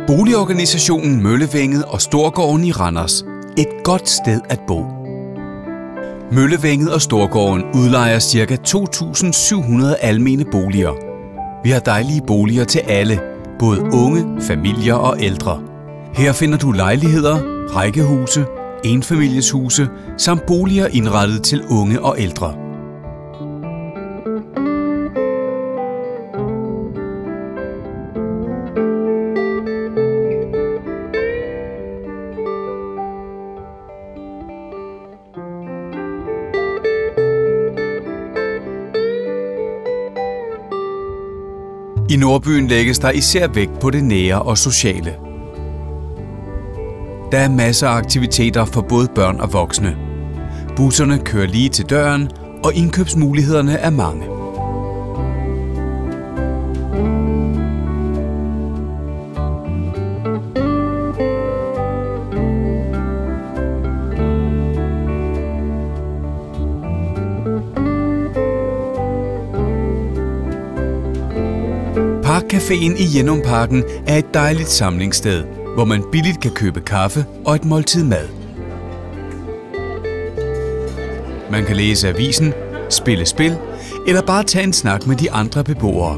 Boligorganisationen Møllevænget og Storgården i Randers. Et godt sted at bo. Møllevænget og Storgården udlejer ca. 2.700 almene boliger. Vi har dejlige boliger til alle, både unge, familier og ældre. Her finder du lejligheder, rækkehuse, enfamilieshuse samt boliger indrettet til unge og ældre. I Nordbyen lægges der især vægt på det nære og sociale. Der er masser af aktiviteter for både børn og voksne. Busserne kører lige til døren, og indkøbsmulighederne er mange. Parkcaféen i Jennumparken er et dejligt samlingssted, hvor man billigt kan købe kaffe og et måltid mad. Man kan læse avisen, spille spil eller bare tage en snak med de andre beboere.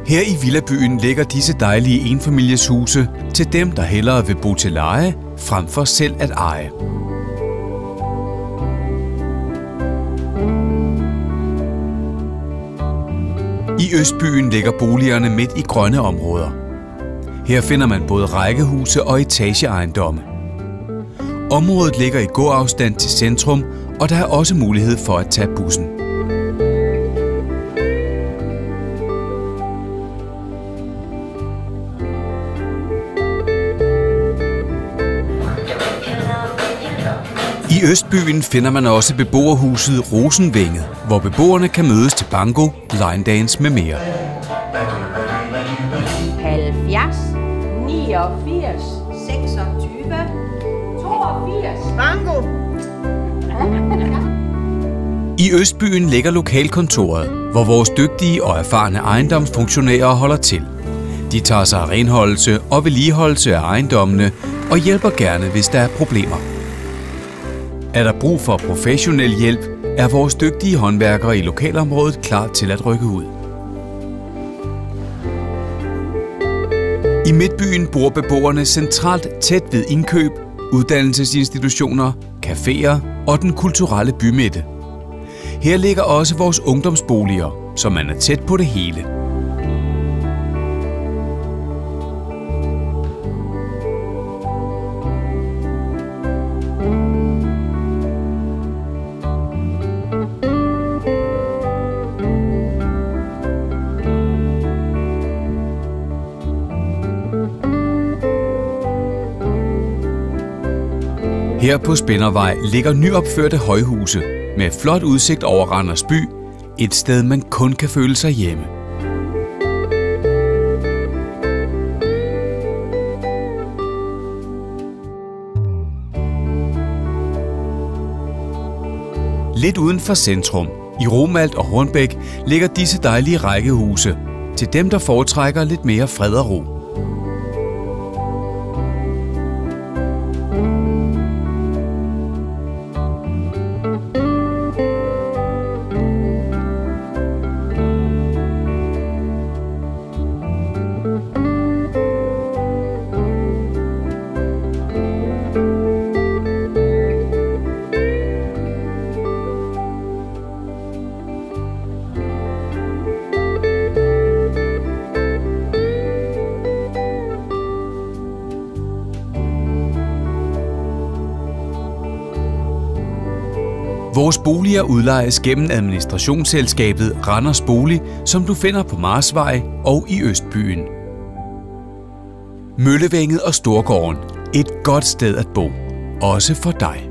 Her i Villabyen ligger disse dejlige enfamilieshuse til dem, der hellere vil bo til leje, frem for selv at eje. I Østbyen ligger boligerne midt i grønne områder. Her finder man både rækkehuse og etageejendomme. Området ligger i gåafstand til centrum, og der er også mulighed for at tage bussen. I Østbyen finder man også beboerhuset Rosenvænget, hvor beboerne kan mødes til banko, line dance med mere. 70, 89, 26, 82. Banko! I Østbyen ligger lokalkontoret, hvor vores dygtige og erfarne ejendomsfunktionærer holder til. De tager sig af renholdelse og vedligeholdelse af ejendommene og hjælper gerne, hvis der er problemer. Er der brug for professionel hjælp, er vores dygtige håndværkere i lokalområdet klar til at rykke ud. I Midtbyen bor beboerne centralt tæt ved indkøb, uddannelsesinstitutioner, caféer og den kulturelle bymidte. Her ligger også vores ungdomsboliger, så man er tæt på det hele. Her på Spindervej ligger nyopførte højhuse med flot udsigt over Randers by, et sted man kun kan føle sig hjemme. Lidt uden for centrum, i Romalt og Hornbæk, ligger disse dejlige rækkehuse til dem, der foretrækker lidt mere fred og ro. Vores boliger udlejes gennem administrationsselskabet Randers Bolig, som du finder på Marsvej og i Østbyen. Møllevænget og Storgården. Et godt sted at bo. Også for dig.